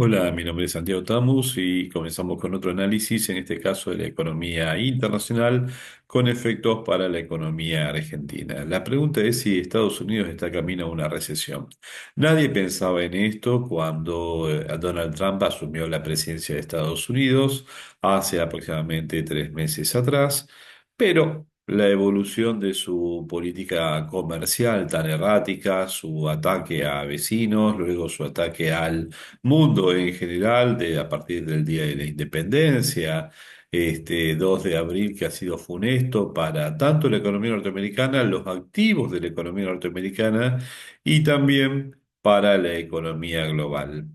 Hola, mi nombre es Santiago Tamus y comenzamos con otro análisis, en este caso de la economía internacional, con efectos para la economía argentina. La pregunta es si Estados Unidos está camino a una recesión. Nadie pensaba en esto cuando Donald Trump asumió la presidencia de Estados Unidos hace aproximadamente 3 meses atrás, pero la evolución de su política comercial tan errática, su ataque a vecinos, luego su ataque al mundo en general, a partir del Día de la Independencia, este 2 de abril que ha sido funesto para tanto la economía norteamericana, los activos de la economía norteamericana y también para la economía global.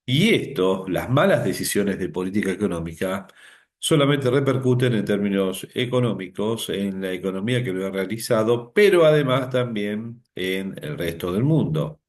Y esto, las malas decisiones de política económica, solamente repercuten en términos económicos en la economía que lo ha realizado, pero además también en el resto del mundo.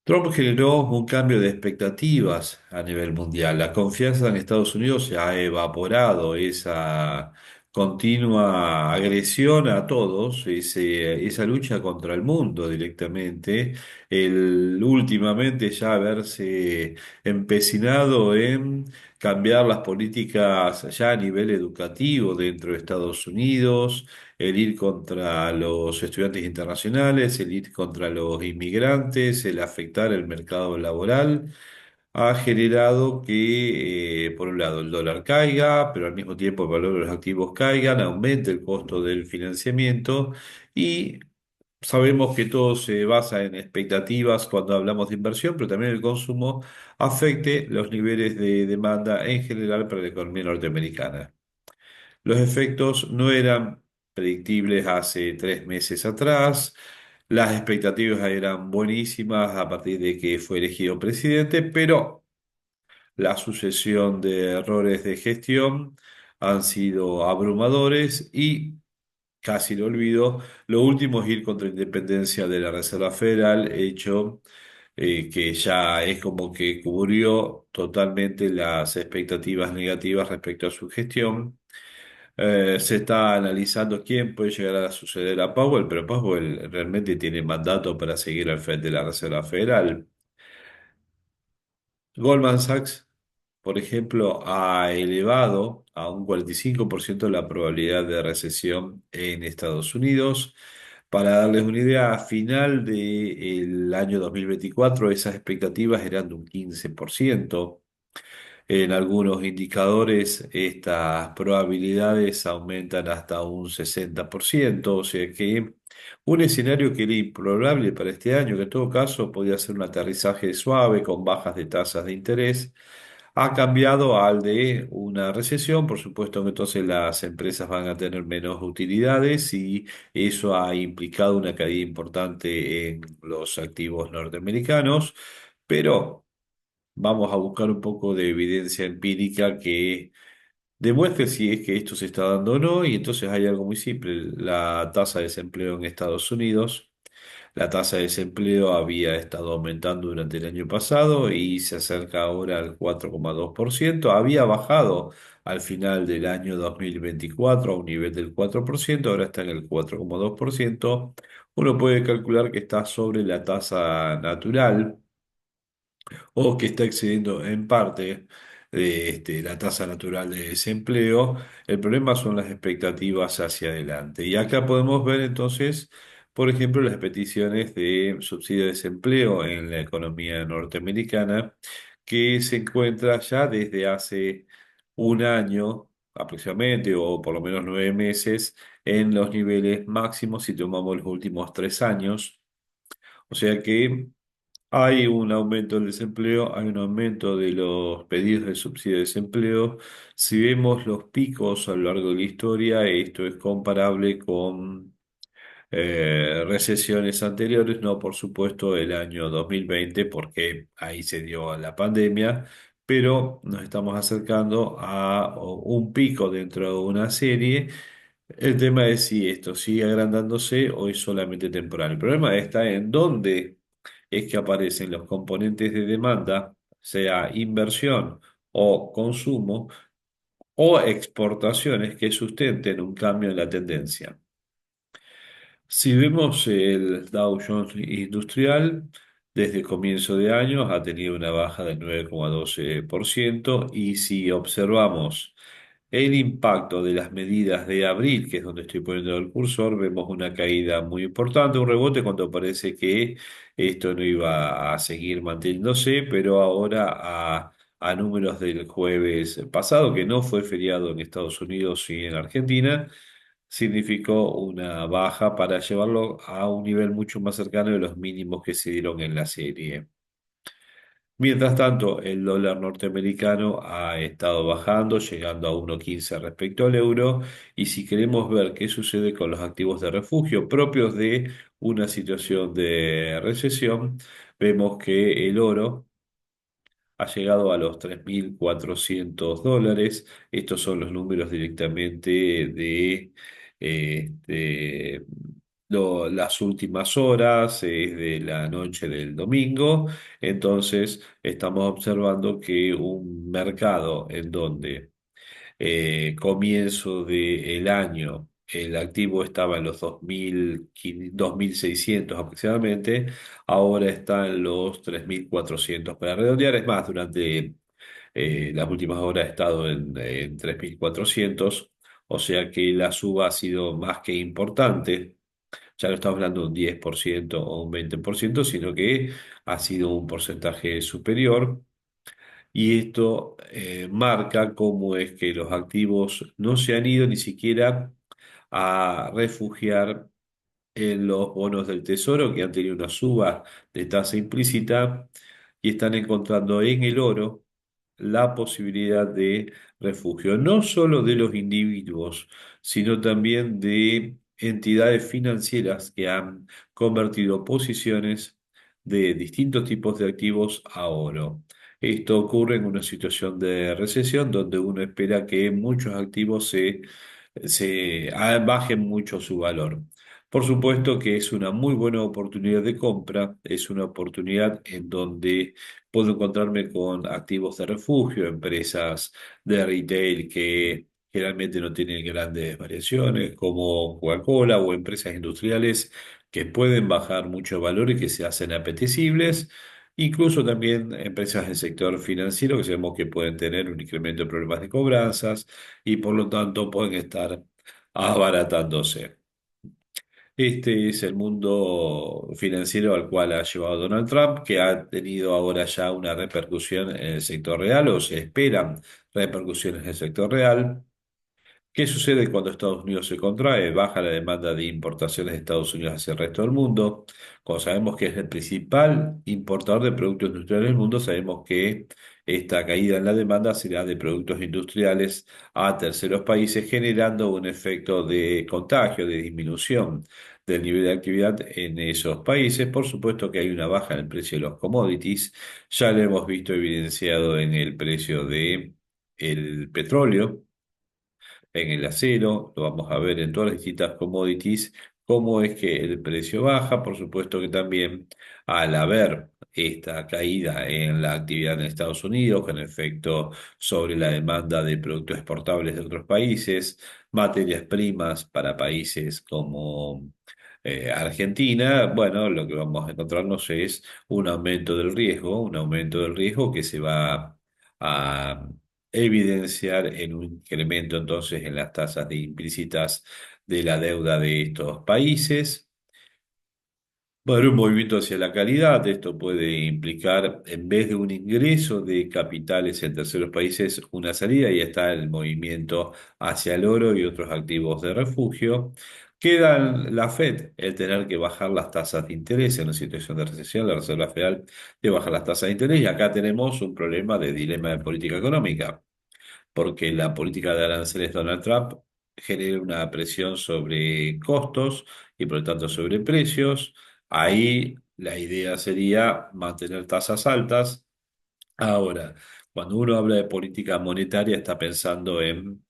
Trump generó un cambio de expectativas a nivel mundial. La confianza en Estados Unidos se ha evaporado, esa continua agresión a todos, esa lucha contra el mundo directamente, el últimamente ya haberse empecinado en cambiar las políticas ya a nivel educativo dentro de Estados Unidos, el ir contra los estudiantes internacionales, el ir contra los inmigrantes, el afectar el mercado laboral, ha generado que, por un lado, el dólar caiga, pero al mismo tiempo el valor de los activos caigan, aumente el costo del financiamiento y sabemos que todo se basa en expectativas cuando hablamos de inversión, pero también el consumo afecte los niveles de demanda en general para la economía norteamericana. Los efectos no eran predictibles hace 3 meses atrás. Las expectativas eran buenísimas a partir de que fue elegido presidente, pero la sucesión de errores de gestión han sido abrumadores y, casi lo olvido, lo último es ir contra la independencia de la Reserva Federal, hecho que ya es como que cubrió totalmente las expectativas negativas respecto a su gestión. Se está analizando quién puede llegar a suceder a Powell, pero Powell realmente tiene mandato para seguir al frente de la Reserva Federal. Goldman Sachs, por ejemplo, ha elevado a un 45% la probabilidad de recesión en Estados Unidos. Para darles una idea, a final del año 2024 esas expectativas eran de un 15%. En algunos indicadores estas probabilidades aumentan hasta un 60%, o sea que un escenario que era improbable para este año, que en todo caso podía ser un aterrizaje suave con bajas de tasas de interés, ha cambiado al de una recesión. Por supuesto que entonces las empresas van a tener menos utilidades y eso ha implicado una caída importante en los activos norteamericanos, pero vamos a buscar un poco de evidencia empírica que demuestre si es que esto se está dando o no, y entonces hay algo muy simple. La tasa de desempleo en Estados Unidos, la tasa de desempleo había estado aumentando durante el año pasado y se acerca ahora al 4,2%. Había bajado al final del año 2024 a un nivel del 4%, ahora está en el 4,2%. Uno puede calcular que está sobre la tasa natural o que está excediendo en parte la tasa natural de desempleo. El problema son las expectativas hacia adelante. Y acá podemos ver entonces, por ejemplo, las peticiones de subsidio de desempleo en la economía norteamericana, que se encuentra ya desde hace un año aproximadamente, o por lo menos 9 meses, en los niveles máximos si tomamos los últimos 3 años. O sea que hay un aumento del desempleo, hay un aumento de los pedidos de subsidio de desempleo. Si vemos los picos a lo largo de la historia, esto es comparable con recesiones anteriores, no por supuesto el año 2020, porque ahí se dio la pandemia, pero nos estamos acercando a un pico dentro de una serie. El tema es si esto sigue agrandándose o es solamente temporal. El problema está en dónde es que aparecen los componentes de demanda, sea inversión o consumo, o exportaciones que sustenten un cambio en la tendencia. Si vemos el Dow Jones Industrial, Desde el comienzo de año ha tenido una baja del 9,12% y si observamos el impacto de las medidas de abril, que es donde estoy poniendo el cursor, vemos una caída muy importante, un rebote cuando parece que esto no iba a seguir manteniéndose, pero ahora a números del jueves pasado, que no fue feriado en Estados Unidos y en Argentina, significó una baja para llevarlo a un nivel mucho más cercano de los mínimos que se dieron en la serie. Mientras tanto, el dólar norteamericano ha estado bajando, llegando a 1,15 respecto al euro, y si queremos ver qué sucede con los activos de refugio propios de una situación de recesión, vemos que el oro ha llegado a los $3.400. Estos son los números directamente de las últimas horas, de la noche del domingo. Entonces, estamos observando que un mercado en donde comienzo del año el activo estaba en los 2.600 aproximadamente, ahora está en los 3.400 para redondear. Es más, durante las últimas horas ha estado en 3.400, o sea que la suba ha sido más que importante. Ya no estamos hablando de un 10% o un 20%, sino que ha sido un porcentaje superior. Y esto marca cómo es que los activos no se han ido ni siquiera a refugiar en los bonos del Tesoro, que han tenido una suba de tasa implícita, y están encontrando en el oro la posibilidad de refugio, no solo de los individuos, sino también de entidades financieras que han convertido posiciones de distintos tipos de activos a oro. Esto ocurre en una situación de recesión donde uno espera que muchos activos bajen mucho su valor. Por supuesto que es una muy buena oportunidad de compra, es una oportunidad en donde puedo encontrarme con activos de refugio, empresas de retail que generalmente no tienen grandes variaciones, como Coca-Cola o empresas industriales que pueden bajar mucho valor y que se hacen apetecibles. Incluso también empresas del sector financiero que sabemos que pueden tener un incremento de problemas de cobranzas y por lo tanto pueden estar abaratándose. Este es el mundo financiero al cual ha llevado Donald Trump, que ha tenido ahora ya una repercusión en el sector real, o se esperan repercusiones en el sector real. ¿Qué sucede cuando Estados Unidos se contrae? Baja la demanda de importaciones de Estados Unidos hacia el resto del mundo. Como sabemos que es el principal importador de productos industriales del mundo, sabemos que esta caída en la demanda será de productos industriales a terceros países, generando un efecto de contagio, de disminución del nivel de actividad en esos países. Por supuesto que hay una baja en el precio de los commodities. Ya lo hemos visto evidenciado en el precio de el petróleo, en el acero, lo vamos a ver en todas las distintas commodities, cómo es que el precio baja. Por supuesto que también al haber esta caída en la actividad en Estados Unidos, con efecto sobre la demanda de productos exportables de otros países, materias primas para países como Argentina, bueno, lo que vamos a encontrarnos es un aumento del riesgo que se va a evidenciar en un incremento entonces en las tasas de implícitas de la deuda de estos países. Va a haber un movimiento hacia la calidad. Esto puede implicar, en vez de un ingreso de capitales en terceros países, una salida, y está el movimiento hacia el oro y otros activos de refugio. Queda en la Fed el tener que bajar las tasas de interés en una situación de recesión, la Reserva Federal de bajar las tasas de interés, y acá tenemos un problema de dilema de política económica porque la política de aranceles de Donald Trump genera una presión sobre costos y por lo tanto sobre precios. Ahí la idea sería mantener tasas altas. Ahora, cuando uno habla de política monetaria, está pensando en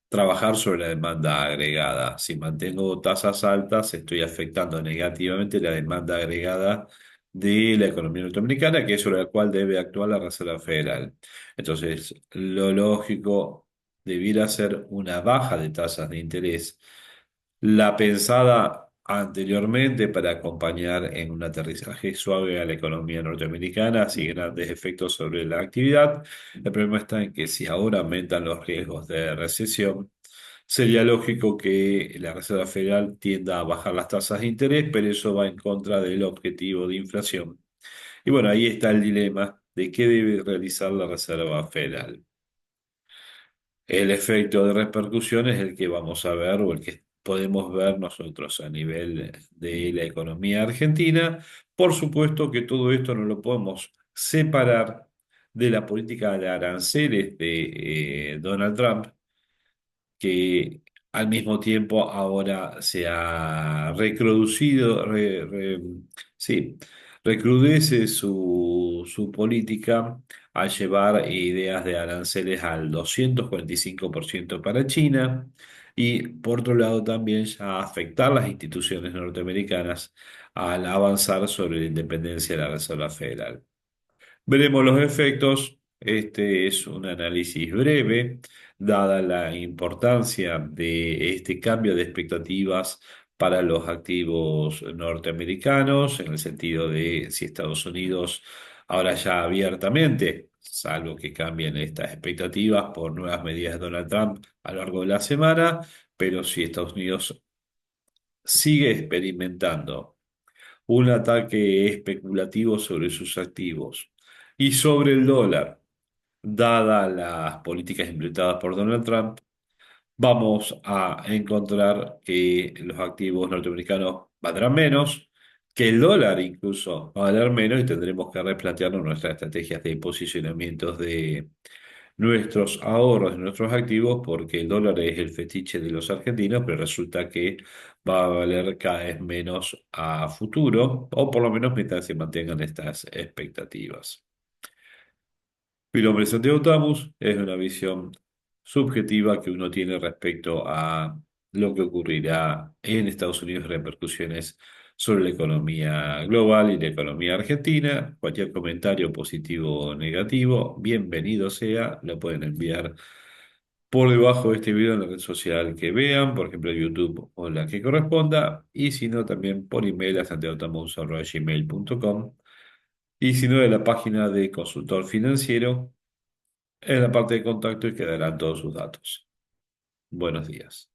trabajar sobre la demanda agregada. Si mantengo tasas altas, estoy afectando negativamente la demanda agregada de la economía norteamericana, que es sobre la cual debe actuar la Reserva Federal. Entonces, lo lógico debiera ser una baja de tasas de interés. La pensada anteriormente para acompañar en un aterrizaje suave a la economía norteamericana sin grandes efectos sobre la actividad. El problema está en que si ahora aumentan los riesgos de recesión, sería lógico que la Reserva Federal tienda a bajar las tasas de interés, pero eso va en contra del objetivo de inflación. Y bueno, ahí está el dilema de qué debe realizar la Reserva Federal. El efecto de repercusión es el que vamos a ver o el que podemos ver nosotros a nivel de la economía argentina. Por supuesto que todo esto no lo podemos separar de la política de aranceles de Donald Trump, que al mismo tiempo ahora se ha recrudecido, sí, recrudece su política al llevar ideas de aranceles al 245% para China y por otro lado también ya afectar las instituciones norteamericanas al avanzar sobre la independencia de la Reserva Federal. Veremos los efectos. Este es un análisis breve, dada la importancia de este cambio de expectativas para los activos norteamericanos, en el sentido de si Estados Unidos ahora ya abiertamente, salvo que cambien estas expectativas por nuevas medidas de Donald Trump a lo largo de la semana, pero si Estados Unidos sigue experimentando un ataque especulativo sobre sus activos y sobre el dólar, dadas las políticas implementadas por Donald Trump, vamos a encontrar que los activos norteamericanos valdrán menos, que el dólar incluso va a valer menos y tendremos que replantearnos nuestras estrategias de posicionamientos de nuestros ahorros, de nuestros activos, porque el dólar es el fetiche de los argentinos, pero resulta que va a valer cada vez menos a futuro, o por lo menos mientras se mantengan estas expectativas. Mi nombre es Santiago Tamus, es una visión subjetiva que uno tiene respecto a lo que ocurrirá en Estados Unidos, repercusiones sobre la economía global y la economía argentina. Cualquier comentario positivo o negativo, bienvenido sea, lo pueden enviar por debajo de este video en la red social que vean, por ejemplo YouTube o la que corresponda, y si no también por email a santiagotamus@gmail.com y si no de la página de consultor financiero en la parte de contacto y quedarán todos sus datos. Buenos días.